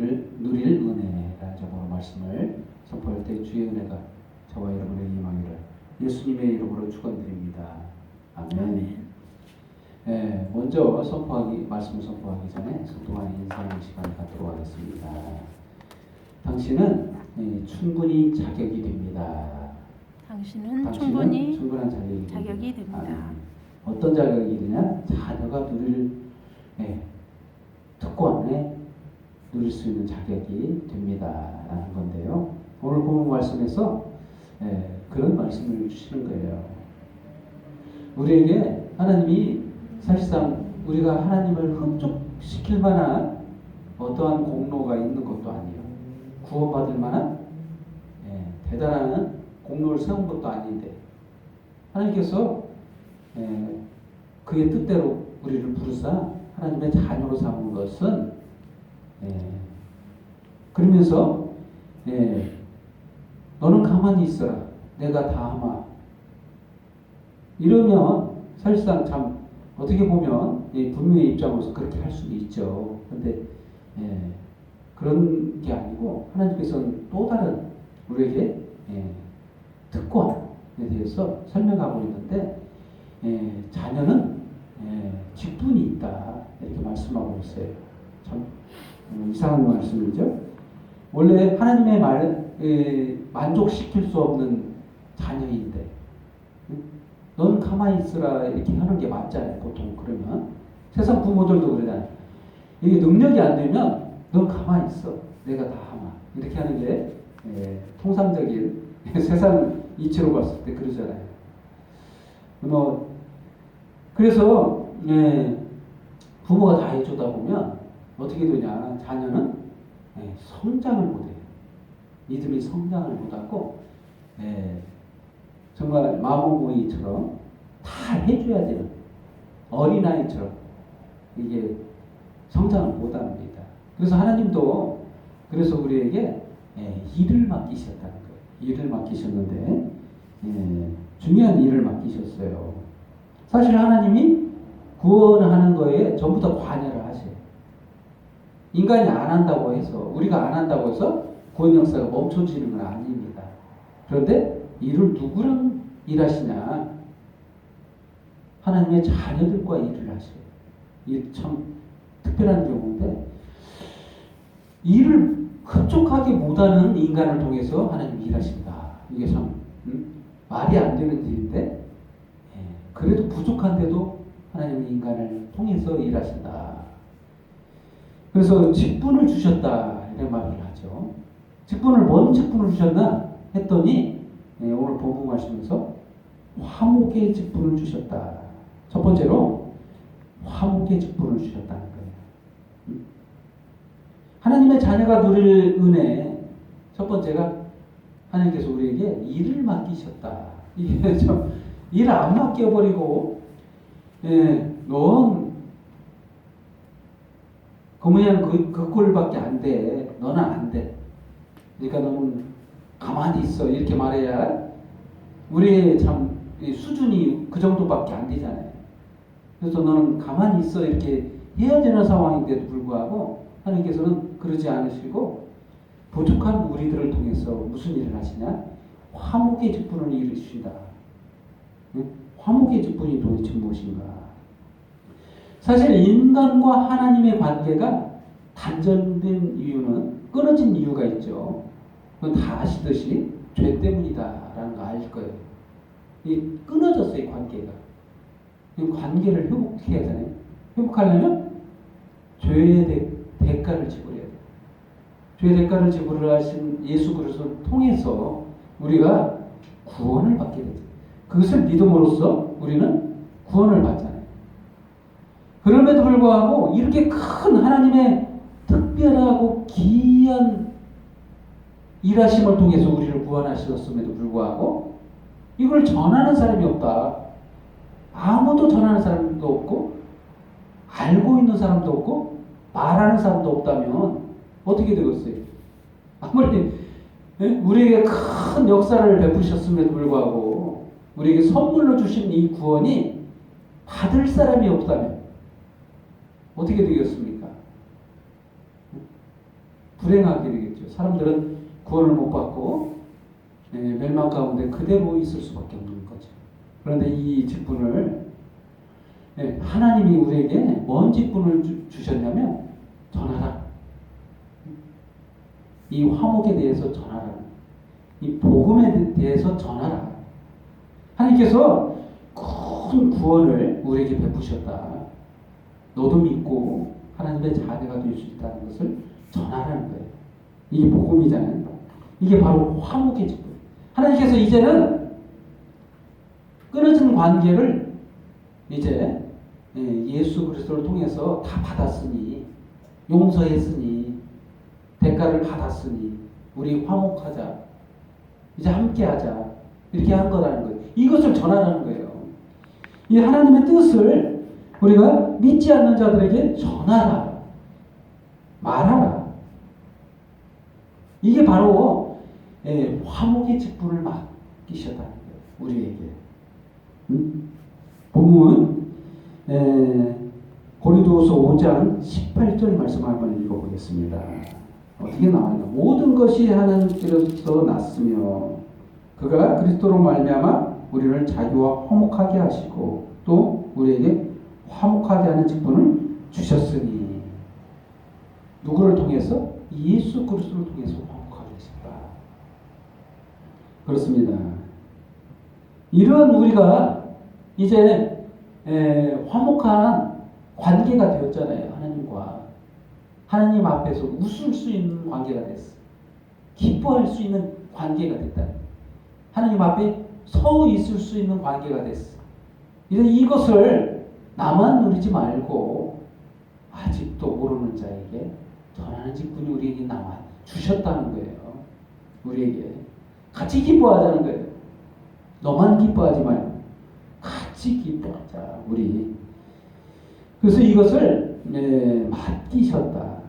우리를 누릴 은혜라는 제목으로 말씀을 선포할 때 주의 은혜가 저와 여러분의 임하기를 예수님의 이름으로 축원드립니다. 아멘. 먼저 말씀을 선포하기 전에 소통한 인사하는 시간을 갖도록 하겠습니다. 당신은 충분히 자격이 됩니다. 당신은 충분히 충분한 자격이 됩니다. 어떤 자격이 되냐? 자녀가 누릴 특권에 누릴 수 있는 자격이 됩니다. 라는 건데요. 오늘 본문 말씀에서 그런 말씀을 주시는 거예요. 우리에게 하나님이 사실상 우리가 하나님을 흡족시킬 만한 어떠한 공로가 있는 것도 아니에요. 구원받을 만한 대단한 공로를 세운 것도 아닌데 하나님께서 그의 뜻대로 우리를 부르사 하나님의 자녀로 삼은 것은 그러면서 너는 가만히 있어라 내가 다 하마 이러면 사실상 참 어떻게 보면 분명의 입장으로서 그렇게 할 수도 있죠. 그런데 그런 게 아니고 하나님께서는 또 다른 우리에게 특권에 대해서 설명하고 있는데 자녀는 직분이 있다 이렇게 말씀하고 있어요. 참 이상한 말씀이죠. 원래 하나님의 만족시킬 수 없는 자녀인데 넌 가만히 있으라 이렇게 하는 게 맞잖아요. 보통 그러면 세상 부모들도 그러잖아요. 이게 능력이 안 되면 넌 가만히 있어 내가 다 하마 이렇게 하는 게 통상적인 세상 이치로 봤을 때 그러잖아요. 그래서 부모가 다 해주다 보면 어떻게 되냐 자녀는 성장을 못해요. 믿음이 성장을 못하고 정말 마모모이처럼 다 해줘야 되는 어린아이처럼 이게 성장을 못합니다. 그래서 하나님도 그래서 우리에게 일을 맡기셨다는 거예요. 일을 맡기셨는데 중요한 일을 맡기셨어요. 사실 하나님이 구원하는 거에 전부 다 관여를 하세요. 인간이 안 한다고 해서 우리가 안 한다고 해서 구원 역사가 멈춰지는 건 아닙니다. 그런데 일을 누구랑 일하시냐? 하나님의 자녀들과 일을 하셔요. 이게 참 특별한 경우인데 일을 흡족하게 못하는 인간을 통해서 하나님이 일하신다. 이게 참 말이 안 되는 일인데 그래도 부족한데도 하나님이 인간을 통해서 일하신다. 그래서 직분을 주셨다 이런 말을 하죠. 직분을 뭔 직분을 주셨나 했더니 오늘 본문 말씀에서 화목의 직분을 주셨다. 첫 번째로 화목의 직분을 주셨다는 거예요. 하나님의 자녀가 누릴 은혜 첫 번째가 하나님께서 우리에게 일을 맡기셨다. 이게 좀 일을 안 맡겨버리고 넌 그 모양 그 꼴밖에 안 돼. 너는 안 돼. 그러니까 너는 가만히 있어. 이렇게 말해야 우리의 참 수준이 그 정도밖에 안 되잖아요. 그래서 너는 가만히 있어. 이렇게 해야 되는 상황인데도 불구하고 하나님께서는 그러지 않으시고 부족한 우리들을 통해서 무슨 일을 하시냐? 화목의 직분을 이루신다. 화목의 직분이 도대체 무엇인가? 사실 인간과 하나님의 관계가 단절된 이유는 끊어진 이유가 있죠. 그건 다 아시듯이 죄 때문이다라는 거 알 거예요. 이 끊어졌어요, 관계가. 이 관계를 회복해야 되잖아요. 회복하려면 죄의 대가를 지불해야 돼요. 죄의 대가를 지불하신 예수 그리스도를 통해서 우리가 구원을 받게 되죠. 그것을 믿음으로써 우리는 구원을 받잖아요. 그럼에도 불구하고 이렇게 큰 하나님의 특별하고 기이한 일하심을 통해서 우리를 구원하셨음에도 불구하고 이걸 전하는 사람이 없다. 아무도 전하는 사람도 없고 알고 있는 사람도 없고 말하는 사람도 없다면 어떻게 되겠어요? 아무리 우리에게 큰 역사를 베푸셨음에도 불구하고 우리에게 선물로 주신 이 구원이 받을 사람이 없다면 어떻게 되겠습니까? 불행하게 되겠죠. 사람들은 구원을 못 받고 멸망 가운데 그대로 있을 수밖에 없는 거죠. 그런데 이 직분을 하나님이 우리에게 뭔 직분을 주셨냐면 전하라. 이 화목에 대해서 전하라. 이 복음에 대해서 전하라. 하나님께서 큰 구원을 우리에게 베푸셨다. 너도 믿고 하나님의 자녀가 될 수 있다는 것을 전하라는 거예요. 이게 복음이잖아요. 이게 바로 화목의 직분. 하나님께서 이제는 끊어진 관계를 이제 예수 그리스도를 통해서 다 받았으니, 용서했으니, 대가를 받았으니 우리 화목하자, 이제 함께하자, 이렇게 한 거라는 거예요. 이것을 전하라는 거예요. 이 하나님의 뜻을 우리가 믿지 않는 자들에게 전하라, 말하라. 이게 바로 화목의 직분을 맡기셨다는 거예요. 우리에게. 본문 고린도후서 5장 18절 말씀 한번 읽어보겠습니다. 어떻게 나와요? 모든 것이 하나님께로서 났으며 그가 그리스도로 말미암아 우리를 자기와 화목하게 하시고 또 우리에게 화목하게 하는 직분을 주셨으니 누구를 통해서? 예수 그리스도를 통해서 화목하게 하셨다. 그렇습니다. 이런 우리가 이제 화목한 관계가 되었잖아요. 하나님과. 하나님 앞에서 웃을 수 있는 관계가 됐어. 기뻐할 수 있는 관계가 됐다. 하나님 앞에 서 있을 수 있는 관계가 됐어. 이제 이것을 나만 누리지 말고 아직도 모르는 자에게 전하는 직분이 우리에게 남아 주셨다는 거예요. 우리에게 같이 기뻐하자는 거예요. 너만 기뻐하지 말고 같이 기뻐하자, 우리. 그래서 이것을 맡기셨다.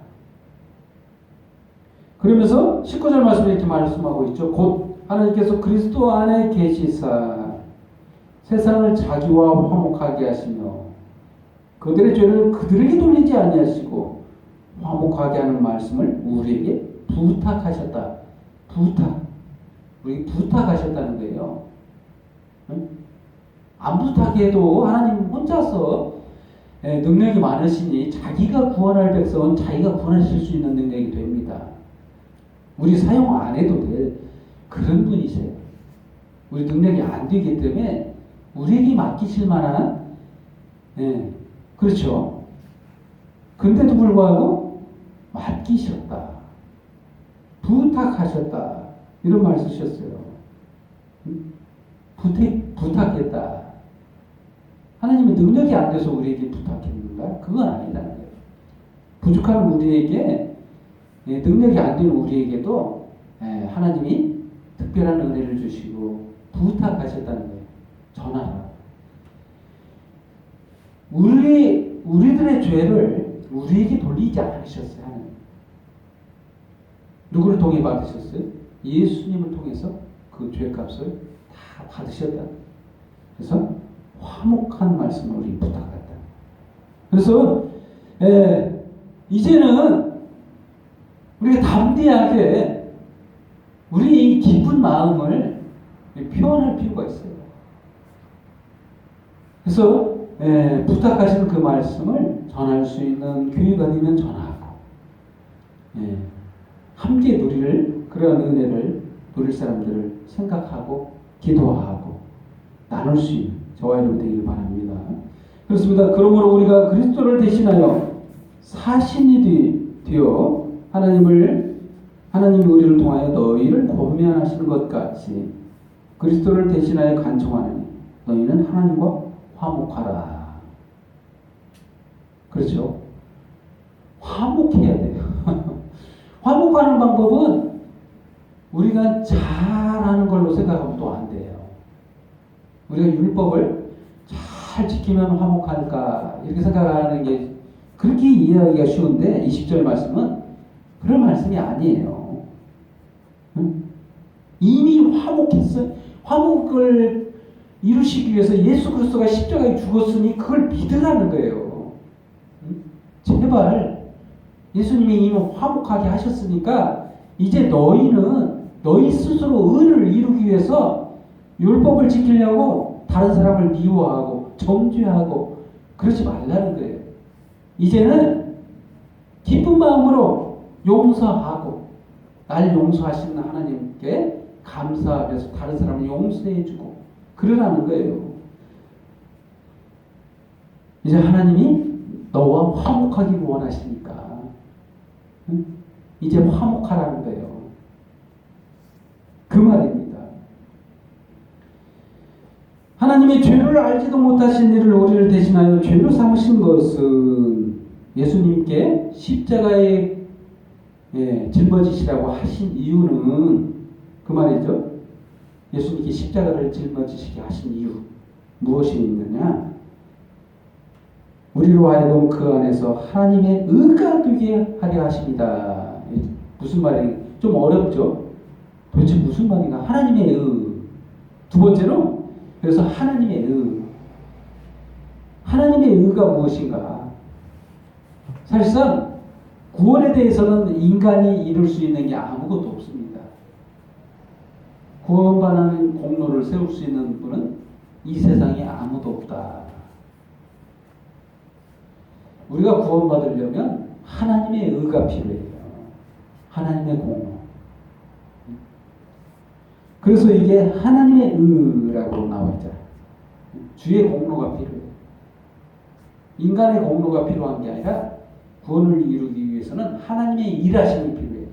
그러면서 19절 말씀에 이렇게 말씀하고 있죠. 곧 하나님께서 그리스도 안에 계시사 세상을 자기와 화목하게 하시며 그들의 죄를 그들에게 돌리지 아니하시고 화목하게 하는 말씀을 우리에게 부탁하셨다. 부탁. 우리에게 부탁하셨다는 거예요. 응? 안 부탁해도 하나님 혼자서 능력이 많으시니 자기가 구원할 백성은 자기가 구원하실 수 있는 능력이 됩니다. 우리 사용 안 해도 될 그런 분이세요. 우리 능력이 안 되기 때문에 우리에게 맡기실 만한, 그렇죠. 근데도 불구하고 맡기셨다. 부탁하셨다. 이런 말 쓰셨어요. 부탁했다. 하나님의 능력이 안 돼서 우리에게 부탁했는가? 그건 아니라는 거예요. 부족한 우리에게, 능력이 안 되는 우리에게도 하나님이 특별한 은혜를 주시고 부탁하셨다는 거예요. 전하라. 우리들의 죄를 우리에게 돌리지 않으셨어요. 하나님. 누구를 통해 받으셨어요? 예수님을 통해서 그 죄값을 다 받으셨다. 그래서 화목한 말씀을 우리 부탁했다. 그래서 이제는 우리가 담대하게 우리 이 기쁜 마음을 표현할 필요가 있어요. 그래서 부탁하시는 그 말씀을 전할 수 있는 교회가 되면 전하고 함께 누릴 그러한 은혜를 누릴 사람들을 생각하고 기도하고 나눌 수 있는 저와 여러분 되기를 바랍니다. 그렇습니다. 그러므로 우리가 그리스도를 대신하여 사신이 되어 하나님이 우리를 통하여 너희를 권면하시는 것 같이 그리스도를 대신하여 간청하느니 너희는 하나님과 화목하라. 그렇죠? 화목해야 돼요. 화목하는 방법은 우리가 잘하는 걸로 생각하면 또 안 돼요. 우리가 율법을 잘 지키면 화목할까 이렇게 생각하는 게 그렇게 이해하기가 쉬운데 20절 말씀은 그런 말씀이 아니에요. 응? 이미 화목했어요. 화목을 이루시기 위해서 예수 그리스도가 십자가에 죽었으니 그걸 믿으라는 거예요. 응? 제발 예수님이 이미 화목하게 하셨으니까 이제 너희는 너희 스스로 의를 이루기 위해서 율법을 지키려고 다른 사람을 미워하고 정죄하고 그러지 말라는 거예요. 이제는 기쁜 마음으로 용서하고 날 용서하시는 하나님께 감사하면서 다른 사람을 용서해주고 그러라는 거예요. 이제 하나님이 너와 화목하기를 원하시니까 이제 화목하라는 거예요. 그 말입니다. 하나님의 죄를 알지도 못하신 이를 우리를 대신하여 죄로 삼으신 것은 예수님께 십자가에 짊어지시라고 하신 이유는 그 말이죠. 예수님께 십자가를 짊어지시게 하신 이유 무엇이 있느냐? 우리로 하여금 그 안에서 하나님의 의가 되게 하려 하십니다. 무슨 말이 좀 어렵죠? 도대체 무슨 말인가? 하나님의 의. 두 번째로 그래서 하나님의 의. 하나님의 의가 무엇인가? 사실상 구원에 대해서는 인간이 이룰 수 있는 게 아무것도 없습니다. 구원받는 공로를 세울 수 있는 분은 이 세상에 아무도 없다. 우리가 구원받으려면 하나님의 의가 필요해요. 하나님의 공로. 그래서 이게 하나님의 의라고 나와 있잖아요. 주의 공로가 필요해요. 인간의 공로가 필요한 게 아니라 구원을 이루기 위해서는 하나님의 일하심이 필요해요.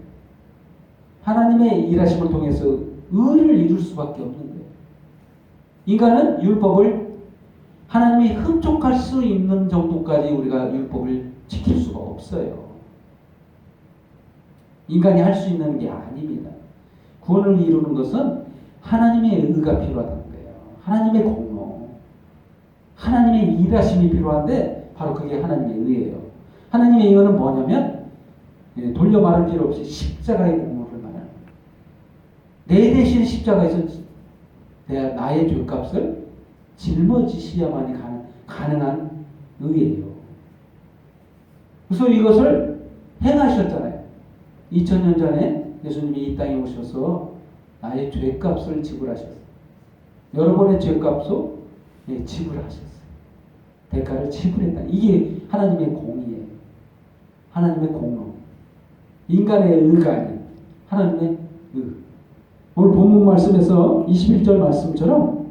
하나님의 일하심을 통해서 의를 이룰 수밖에 없는 거예요. 인간은 율법을 하나님이 흡족할 수 있는 정도까지 우리가 율법을 지킬 수가 없어요. 인간이 할 수 있는 게 아닙니다. 구원을 이루는 것은 하나님의 의가 필요하다는 거예요. 하나님의 공로, 하나님의 일하심이 필요한데 바로 그게 하나님의 의예요. 하나님의 의는 뭐냐면 돌려 말할 필요 없이 십자가의 공로를 말하는 거예요. 내 대신 십자가에서 나의 죄값을 짊어지셔야만이 가능한 의예요. 그래서 이것을 행하셨잖아요. 2000년 전에 예수님이 이 땅에 오셔서 나의 죄값을 지불하셨어요. 여러분의 죄값도 지불하셨어요. 대가를 지불했다. 이게 하나님의 공이에요. 하나님의 공로. 인간의 의가 아니에요. 하나님의 의. 오늘 본문 말씀에서 21절 말씀처럼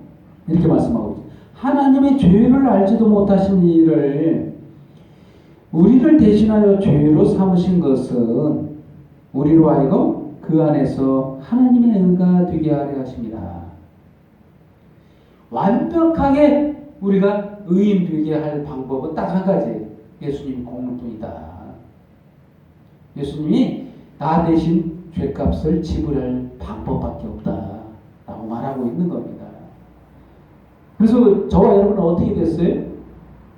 이렇게 말씀하고 있어요. 하나님의 죄를 알지도 못하신 이를 우리를 대신하여 죄로 삼으신 것은 우리로 하여금 그 안에서 하나님의 의가 되게 하려 하십니다. 완벽하게 우리가 의인 되게 할 방법은 딱 한 가지. 예수님 공로뿐이다. 예수님이 나 대신 죄값을 지불할 방법밖에 없다. 라고 말하고 있는 겁니다. 그래서 저와 여러분은 어떻게 됐어요?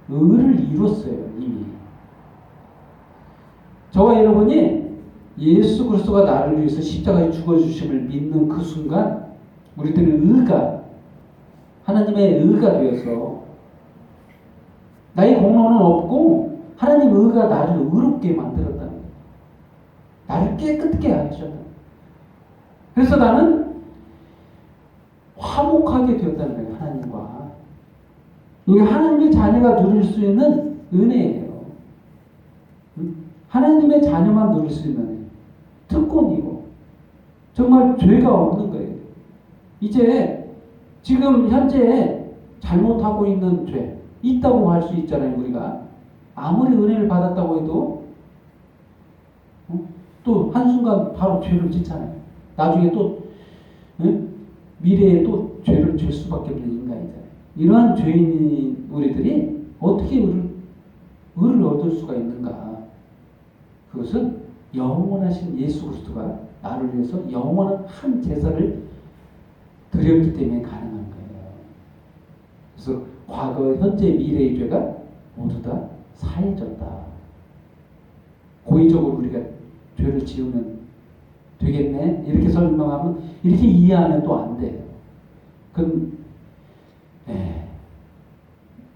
의를 이뤘어요. 이미. 저와 여러분이 예수 그리스도가 나를 위해서 십자가에 죽어주심을 믿는 그 순간 우리들은 의가 하나님의 의가 되어서 나의 공로는 없고 하나님 의가 나를 의롭게 만들었다는 거예요. 나를 깨끗게 하셨다. 그래서 나는 화목하게 되었다는 거예요. 하나님과. 이게 하나님의 자녀가 누릴 수 있는 은혜예요. 하나님의 자녀만 누릴 수 있는 은혜. 특권이고 정말 죄가 없는 거예요. 이제 지금 현재 잘못하고 있는 죄 있다고 할 수 있잖아요. 우리가 아무리 은혜를 받았다고 해도 또 한순간 바로 죄를 짓잖아요. 나중에 또 미래에 또 죄를 질 수밖에 없는 인간이잖아요. 이러한 죄인인 우리들이 어떻게 의를 얻을 수가 있는가? 그것은 영원하신 예수 그리스도가 나를 위해서 영원한 한 제사를 드렸기 때문에 가능한 거예요. 그래서 과거, 현재, 미래의 죄가 모두 다 사해졌다. 고의적으로 우리가 죄를 지으면 되겠네? 이렇게 설명하면, 이렇게 이해하면 또 안 돼요. 그럼,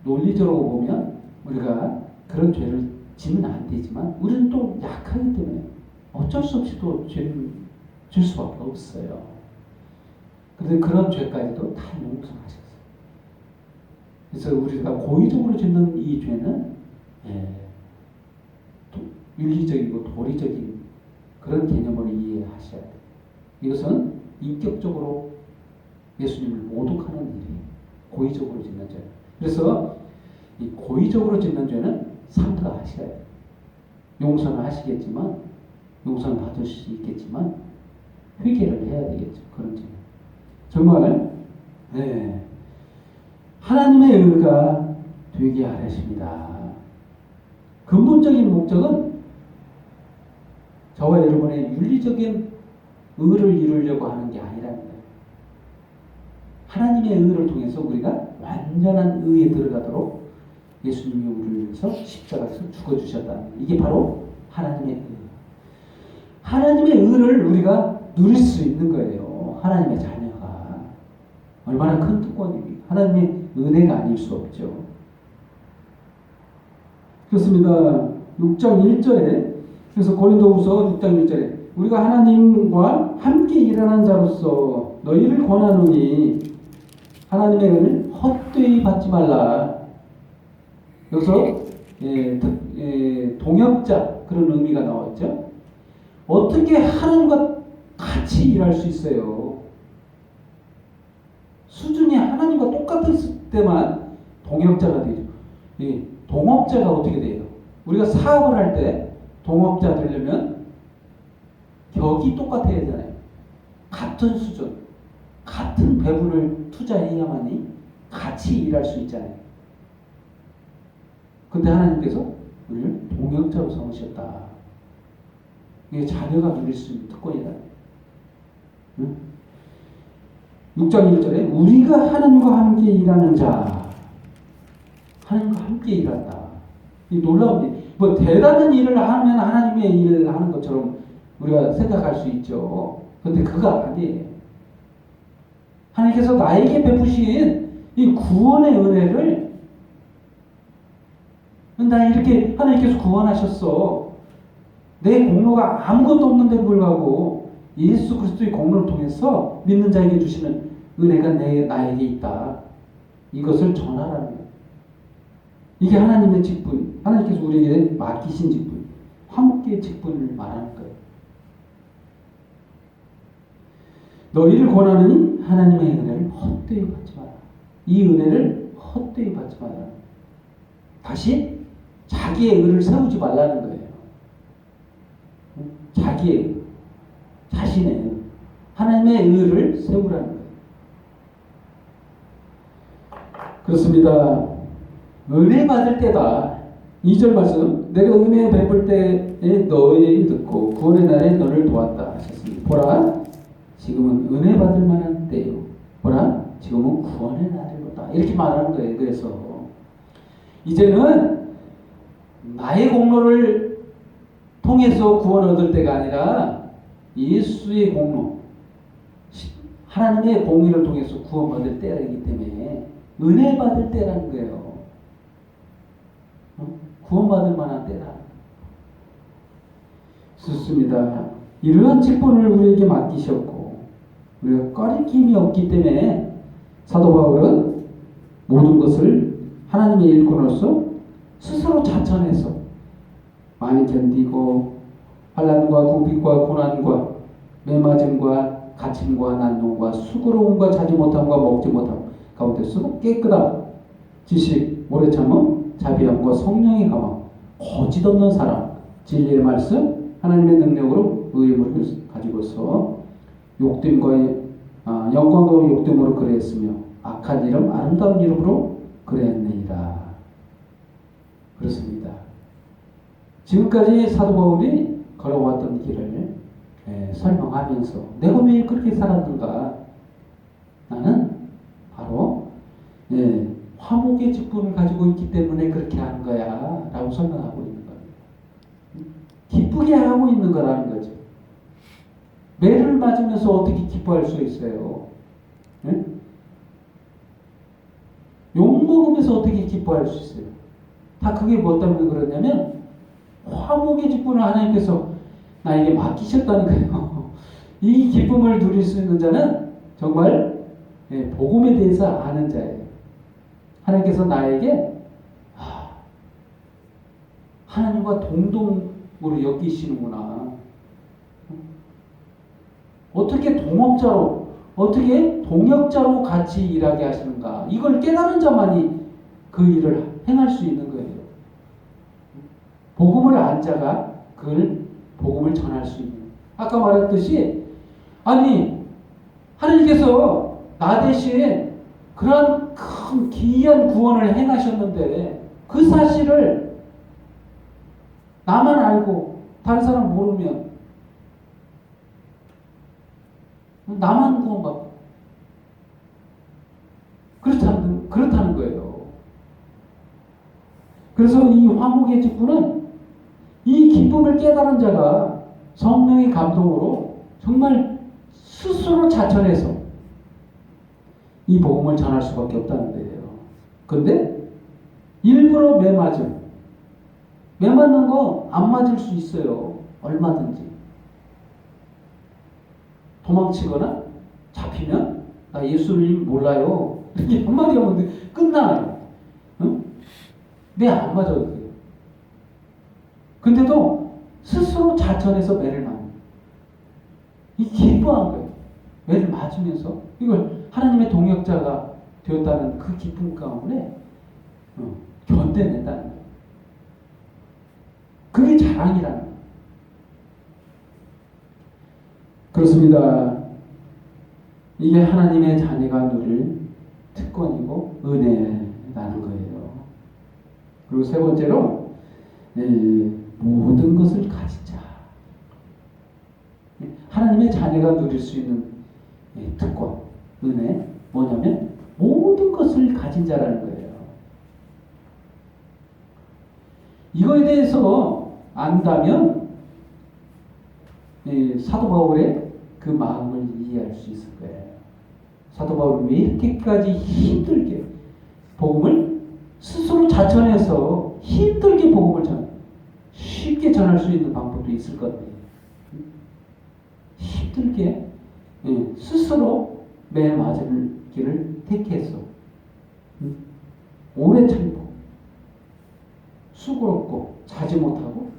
논리적으로 보면 우리가 그런 죄를 지면 안 되지만 우리는 또 약하기 때문에 어쩔 수 없이 또 죄를 질 수밖에 없어요. 그런데 그런 죄까지도 다 용서하셨어요. 그래서 우리가 고의적으로 짓는 이 죄는 윤리적이고 도리적인 그런 개념으로 이해하셔야 돼요. 이것은 인격적으로 예수님을 모독하는 일이에요. 고의적으로 짓는 죄. 그래서 이 고의적으로 짓는 죄는 삼가하셔야 돼요. 용서는 하시겠지만, 용서는 받을 수 있겠지만 회개를 해야 되겠죠. 그런 죄. 정말 하나님의 의가 되게 하십니다. 근본적인 목적은 저와 여러분의 윤리적인 의를 이루려고 하는 게 아니라는 거예요. 하나님의 의를 통해서 우리가 완전한 의에 들어가도록 예수님이 우리를 위해서 십자가에서 죽어주셨다는 거예요. 이게 바로 하나님의 의. 하나님의 의를 우리가 누릴 수 있는 거예요. 하나님의 자녀가. 얼마나 큰 특권입니까? 하나님의 은혜가 아닐 수 없죠. 그렇습니다. 6장 1절에 그래서 고린도후서 6장 1절에 우리가 하나님과 함께 일하는 자로서 너희를 권하노니 하나님의 은혜를 헛되이 받지 말라. 여기서 동역자 그런 의미가 나왔죠. 어떻게 하나님과 같이 일할 수 있어요? 수준이 하나님과 똑같을 때만 동역자가 되죠. 동업자가 어떻게 돼요? 우리가 사업을 할 때 동업자 되려면 격이 똑같아야 되잖아요. 같은 수준, 같은 배분을 투자해야만이 같이 일할 수 있잖아요. 근데 하나님께서 우리를 동역자로 삼으셨다. 이게 자녀가 누릴 수 있는 특권이다. 응? 6장 1절에 우리가 하나님과 함께 일하는 자, 하나님과 함께 일한다. 이 놀라운 일. 뭐 대단한 일을 하면 하나님의 일을 하는 것처럼 우리가 생각할 수 있죠. 그런데 그거 아니에요. 하나님께서 나에게 베푸신 이 구원의 은혜를 나 이렇게 하나님께서 구원하셨어. 내 공로가 아무것도 없는데 불구하고 예수 그리스도의 공로를 통해서 믿는 자에게 주시는 은혜가 나에게 있다. 이것을 전하라는 거예요. 이게 하나님의 직분, 하나님께서 우리에게 맡기신 직분, 화목계의 직분을 말하는 거예요. 너희를 권하느니 하나님의 은혜를 헛되이 받지 마라. 이 은혜를 헛되이 받지 마라. 다시 자기의 의를 세우지 말라는 거예요. 자기의 의, 자신의 의, 하나님의 의를 세우라는 거예요. 그렇습니다. 은혜 받을 때다. 2절 말씀. 내가 은혜 베풀 때에 너희 듣고 구원의 날에 너를 도왔다 하셨습니다. 보라 지금은 은혜 받을 만한 때요. 보라 지금은 구원의 날이로다. 이렇게 말하는 거예요. 그래서 이제는 나의 공로를 통해서 구원 얻을 때가 아니라 예수의 공로, 하나님의 공의를 통해서 구원 받을 때이기 때문에 은혜 받을 때라는 거예요. 구원 받을 만한 때다. 좋습니다. 이러한 직분을 우리에게 맡기셨고 우리가 꺼리낌이 없기 때문에 사도 바울은 모든 것을 하나님의 일꾼으로서 스스로 자천해서 많이 견디고 환난과 궁핍과 고난과 매맞음과 갇힘과 난동과 수고로움과 자지 못함과 먹지 못함 가운데서 깨끗함, 지식, 오래 참음, 자비함과 성령의 감화, 거짓 없는 사랑, 진리의 말씀, 하나님의 능력으로 의무를 가지고서 욕됨과 영광과 욕됨으로 그랬으며 악한 이름, 아름다운 이름으로 그랬느니라. 그렇습니다. 지금까지 사도 바울이 걸어왔던 길을 설명하면서 내가 왜 그렇게 살았는가? 나는 바로 화목의 직분을 가지고 있기 때문에 그렇게 하는 거야 라고 설명하고 있는 겁니다. 기쁘게 하고 있는 거라는 거죠. 매를 맞으면서 어떻게 기뻐할 수 있어요? 욕먹으면서 어떻게 기뻐할 수 있어요? 다 그게 뭐 때문에 그러냐면 화목의 직분을 하나님께서 나에게 맡기셨다는 거예요. 이 기쁨을 누릴 수 있는 자는 정말 복음에 대해서 아는 자예요. 하나님께서 나에게 하나님과 동동으로 여기시는구나. 어떻게 동업자로, 어떻게 동역자로 같이 일하게 하시는가. 이걸 깨달은 자만이 그 일을 행할 수 있는 거예요. 복음을 안 자가 그걸 복음을 전할 수 있는. 아까 말했듯이 아니 하나님께서 나 대신 그러한 큰 기이한 구원을 행하셨는데 그 사실을 나만 알고 다른 사람 모르면 나만 구원받고 그렇다는 거예요. 그래서 이 화목의 직분은 이 기쁨을 깨달은 자가 성령의 감동으로 정말 스스로 자천해서 이 복음을 전할 수밖에 없다는 거예요. 그런데 일부러 매 맞는 거 안 맞을 수 있어요. 얼마든지. 도망치거나 잡히면 나 예수님 몰라요. 이렇게 한마디 하면 끝나요. 응? 매 안 맞아도 돼요. 근데도 스스로 자천해서 매를 맞는. 이 기뻐한 거예요. 매를 맞으면서 이걸 하나님의 동역자가 되었다는 그 기쁨 가운데 견뎌낸다는 거예요. 그게 자랑이라는 거예요. 그렇습니다. 이게 하나님의 자녀가 누릴 특권이고 은혜라는 거예요. 그리고 세 번째로 모든 것을 가진 자. 하나님의 자녀가 누릴 수 있는 특권, 은혜 뭐냐면 모든 것을 가진 자라는 거예요. 이거에 대해서 안다면 사도 바울의 그 마음을 이해할 수 있을 거예요. 사도 바울이 왜 이렇게까지 힘들게 복음을 스스로 자천해서 힘들게 복음을 쉽게 전할 수 있는 방법도 있을 것 같아요. 힘들게 스스로 매 맞을 길을 택해서 오래 참고 수고롭고 자지 못하고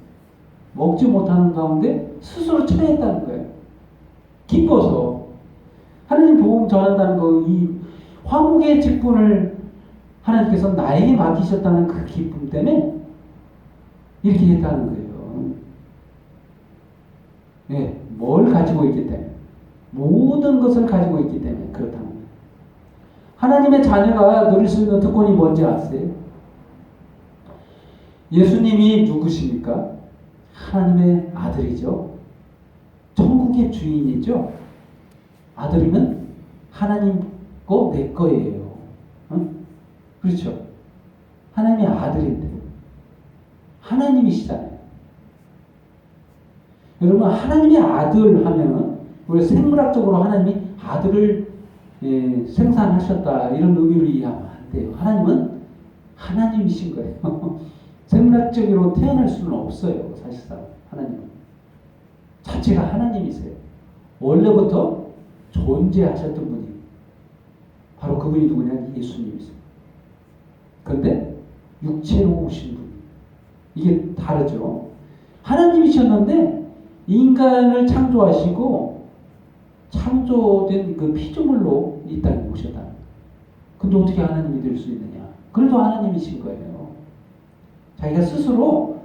먹지 못하는 가운데 스스로 처해했다는 거예요. 기뻐서 하나님 복음 전한다는 거, 이 화목의 직분을 하나님께서 나에게 맡기셨다는 그 기쁨 때문에 이렇게 했다는 거예요. 뭘 가지고 있기 때문에, 모든 것을 가지고 있기 때문에 그렇다는 거예요. 하나님의 자녀가 누릴 수 있는 특권이 뭔지 아세요? 예수님이 누구십니까? 하나님의 아들이죠. 천국의 주인이죠. 아들이면 하나님 거 내 거예요. 응? 그렇죠. 하나님의 아들인데 하나님이시잖아요. 여러분 하나님의 아들 하면 우리 생물학적으로 하나님이 아들을 생산하셨다 이런 의미로 이해하면 안 돼요. 하나님은 하나님이신 거예요. 생물학적으로 태어날 수는 없어요. 사실상 하나님은 자체가 하나님이세요. 원래부터 존재하셨던 분이 바로 그분이 누구냐? 예수님이세요. 그런데 육체로 오신 분. 이게 다르죠. 하나님이셨는데 인간을 창조하시고 창조된 그 피조물로 이 땅에 오셨다. 근데 어떻게 하나님이 될 수 있느냐? 그래도 하나님이신 거예요. 자기가 스스로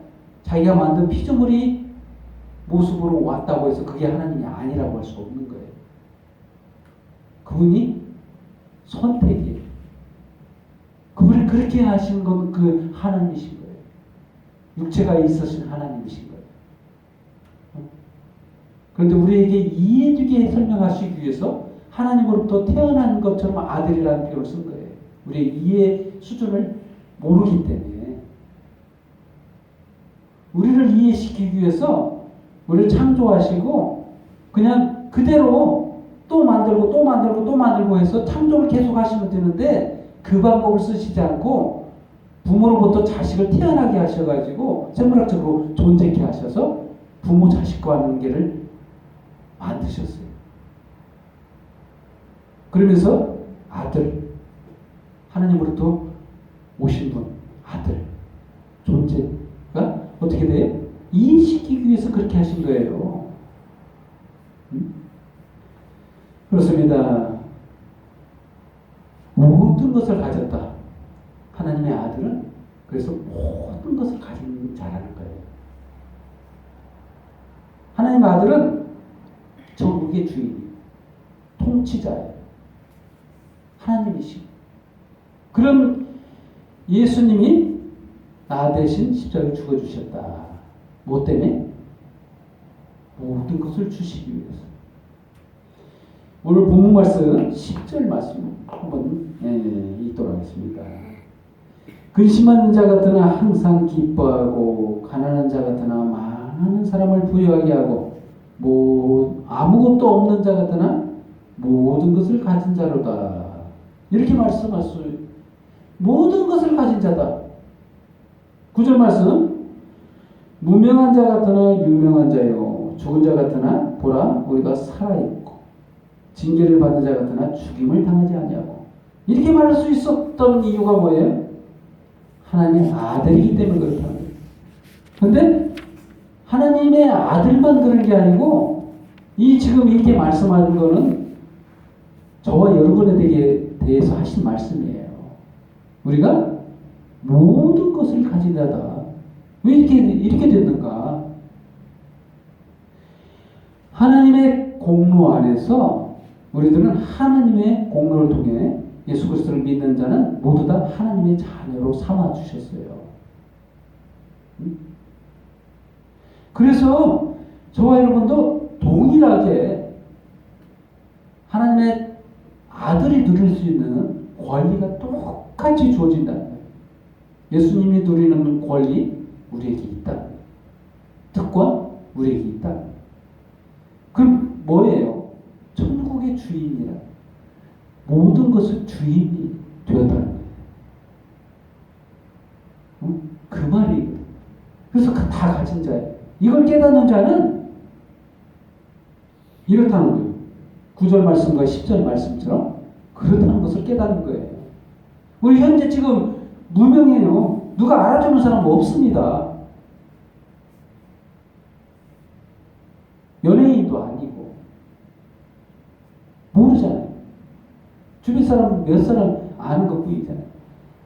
자기가 만든 피조물이 모습으로 왔다고 해서 그게 하나님이 아니라고 할 수 없는 거예요. 그분이 선택이에요. 그분을 그렇게 하신 건 그 하나님이신 거예요. 육체가 있으신 하나님이신 거예요. 그런데 우리에게 이해되게 설명하시기 위해서 하나님으로부터 태어난 것처럼 아들이라는 표현을 쓴 거예요. 우리의 이해 수준을 모르기 때문에. 우리를 이해시키기 위해서 우리를 창조하시고 그냥 그대로 또 만들고 또 만들고 또 만들고 해서 창조를 계속 하시면 되는데 그 방법을 쓰시지 않고 부모로부터 자식을 태어나게 하셔가지고 생물학적으로 존재케 하셔서 부모 자식과 관계를 만드셨어요. 그러면서 아들, 하나님으로부터 오신 분, 아들 존재가 어떻게 돼요? 이해시키기 위해서 그렇게 하신 거예요. 그렇습니다. 모든 것을 가졌다. 하나님의 아들은 그래서 모든 것을 가진 자라는 거예요. 하나님의 아들은 전국의 주인, 통치자예요. 하나님이시고. 그럼 예수님이 나 대신 십자가에 죽어주셨다. 뭐 때문에? 모든 것을 주시기 위해서. 오늘 본문 말씀 10절 말씀 한번 읽도록 하겠습니다. 근심하는 자 같으나 항상 기뻐하고 가난한 자 같으나 많은 사람을 부유하게 하고 아무것도 없는 자 같으나 모든 것을 가진 자로다. 이렇게 말씀할 수 모든 것을 가진 자다. 9절 말씀 무명한 자 같으나 유명한 자요 죽은 자 같으나 보라 우리가 살아있고 징계를 받는 자 같으나 죽임을 당하지 아니하고. 이렇게 말할 수 있었던 이유가 뭐예요? 하나님의 아들이기 때문에 그렇다는 거예요. 근데 하나님의 아들만 그런 게 아니고 이 지금 이렇게 말씀하는 거는 저와 여러분에 대해서 하신 말씀이에요. 우리가 모든 것을 가진 자다. 왜 이렇게 됐는가? 하나님의 공로 안에서 우리들은 하나님의 공로를 통해 예수 그리스도를 믿는 자는 모두 다 하나님의 자녀로 삼아 주셨어요. 그래서 저와 여러분도 동일하게 하나님의 아들이 누릴 수 있는 권리가 똑같이 주어진다는 거예요. 예수님이 누리는 권리 우리에게 있다. 특권 우리에게 있다. 그럼 뭐예요? 천국의 주인이라. 모든 것을 주인이 되었다는 거예요. 그 말이에요. 그래서 다 가진 자예요. 이걸 깨닫는 자는 이렇다는 거예요. 9절 말씀과 10절 말씀처럼 그렇다는 것을 깨닫는 거예요. 우리 현재 지금 무명해요. 누가 알아주는 사람 없습니다. 연예인도 아니고 모르잖아요. 주변 사람 몇 사람 아는 것뿐이잖아요.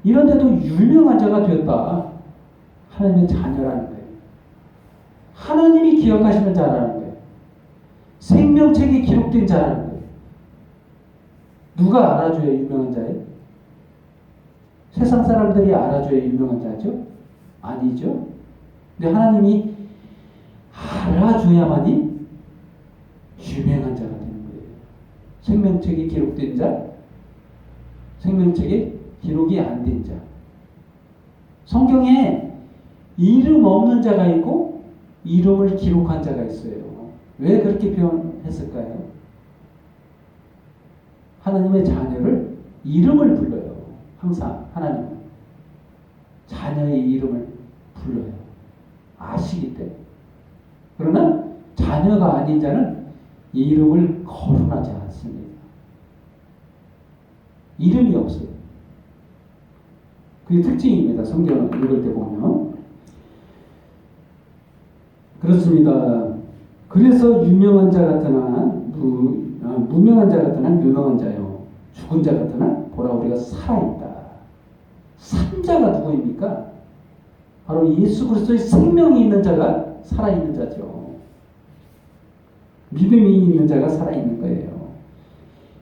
이런데도 유명한 자가 되었다. 하나님의 자녀라는 거예요. 하나님이 기억하시는 자라는 거예요. 생명책에 기록된 자라는 거예요. 누가 알아줘야 유명한 자예요? 세상 사람들이 알아줘야 유명한 자죠? 아니죠. 근데 하나님이 알아줘야만이 유명한 자가 되는 거예요. 생명책에 기록된 자, 생명책에 기록이 안 된 자. 성경에 이름 없는 자가 있고 이름을 기록한 자가 있어요. 왜 그렇게 표현했을까요? 하나님의 자녀를 이름을 불러요. 항상 하나님은 자녀의 이름을 불러요. 아시기 때문에. 그러나 자녀가 아닌 자는 이름을 거론하지 않습니다. 이름이 없어요. 그게 특징입니다. 성경을 읽을 때 보면. 그렇습니다. 그래서 유명한 자 같으나 무명한 자 같으나 유명한 자요. 죽은 자 같으나 보라 우리가 살아있다. 산자가 누구입니까? 바로 예수 그리스도의 생명이 있는 자가 살아있는 자죠. 믿음이 있는 자가 살아있는 거예요.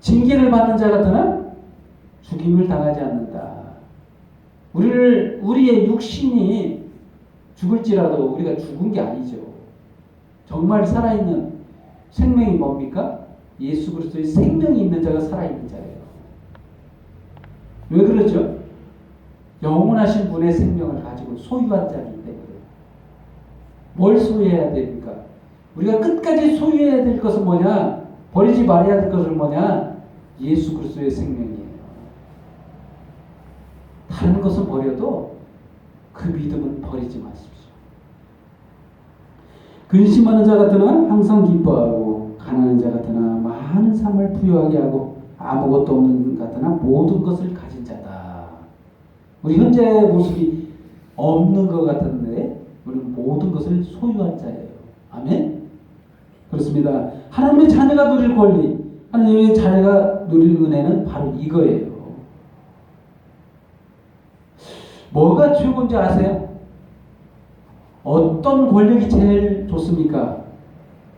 징계를 받는 자 같으나 죽임을 당하지 않는다. 우리의 육신이 죽을지라도 우리가 죽은 게 아니죠. 정말 살아있는 생명이 뭡니까? 예수 그리스도의 생명이 있는 자가 살아있는 자예요. 왜 그러죠? 영원하신 분의 생명을 가지고 소유한 자이기 때문에. 뭘 소유해야 됩니까? 우리가 끝까지 소유해야 될 것은 뭐냐? 버리지 말아야 될 것은 뭐냐? 예수 그리스도의 생명이에요. 다른 것은 버려도 그 믿음은 버리지 마십시오. 근심하는 자 같으나 항상 기뻐하고 가난한 자 같으나 많은 삶을 부유하게 하고 아무것도 없는 자 같으나 모든 것을 가진 자다. 우리 현재 모습이 없는 것 같은데 우리는 모든 것을 소유한 자예요. 아멘? 그렇습니다. 하나님의 자녀가 누릴 권리, 하나님의 자녀가 누릴 은혜는 바로 이거예요. 뭐가 최고인지 아세요? 어떤 권력이 제일 좋습니까?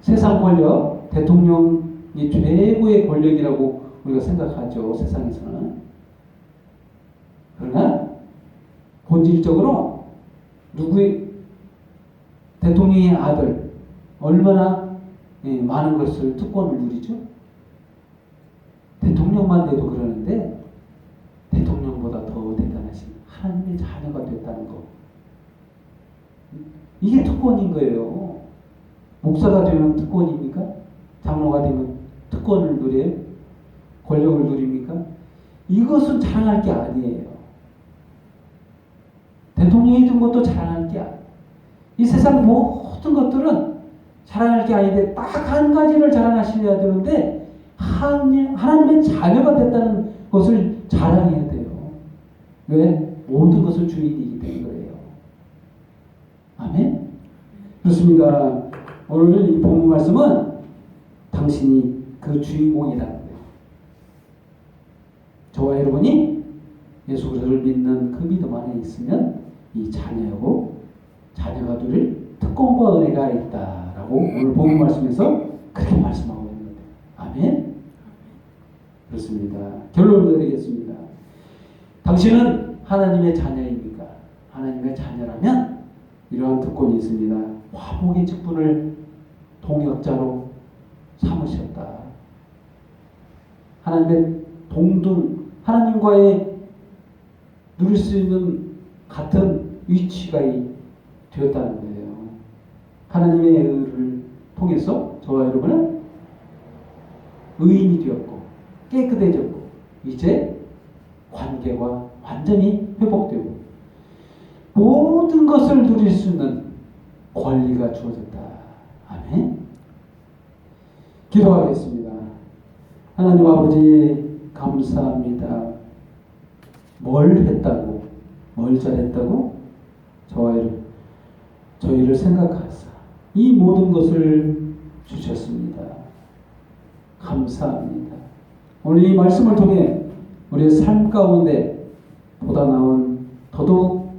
세상 권력, 대통령이 최고의 권력이라고 우리가 생각하죠. 세상에서는. 그러나 본질적으로 누구의 대통령의 아들 얼마나 많은 것을 특권을 누리죠? 대통령만 돼도 그러는데 대통령보다 더 대단하신 하나님의 자녀가 됐다는 거. 이게 특권인 거예요. 목사가 되면 특권입니까? 장로가 되면 특권을 누려요? 권력을 누립니까? 이것은 자랑할 게 아니에요. 대통령이 된 것도 자랑할 게 아니에요. 이 세상 모든 것들은 자랑할 게 아닌데 딱 한 가지를 자랑하셔야 되는데 하나님의 자녀가 됐다는 것을 자랑해야 돼요. 왜? 모든 것을 주인이기 때문에. 아멘? 그렇습니다. 오늘 이 본문 말씀은 당신이 그 주인공이라는 거예요. 저와 여러분이 예수 그리스도를 믿는 그 믿음 안에 있으면 이 자녀고 자녀가 누릴 특권과 은혜가 있다라고 오늘 본문 말씀에서 그렇게 말씀하고 있는 거예요. 아멘? 그렇습니다. 결론을 내리겠습니다. 당신은 하나님의 자녀입니까? 하나님의 자녀라면 이러한 특권이 있습니다. 화목의 직분을 동역자로 삼으셨다. 하나님의 동등, 하나님과의 누릴 수 있는 같은 위치가 되었다는 거예요. 하나님의 의를 통해서 저와 여러분은 의인이 되었고 깨끗해졌고 이제 관계가 완전히 회복되고 모든 것을 누릴 수 있는 권리가 주어졌다. 아멘. 기도하겠습니다. 하나님 아버지 감사합니다. 뭘 했다고, 뭘 잘했다고 저희를 생각하사 이 모든 것을 주셨습니다. 감사합니다. 오늘 이 말씀을 통해 우리의 삶 가운데 보다 나은 더더욱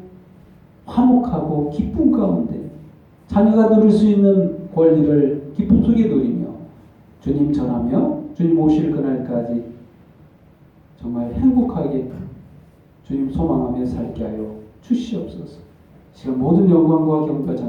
화목하고 기쁨 가운데 자녀가 누릴 수 있는 권리를 기쁨 속에 누리며 주님 전하며 주님 오실 그날까지 정말 행복하게 주님 소망하며 살게 하여 주시옵소서. 지금 모든 영광과 경배가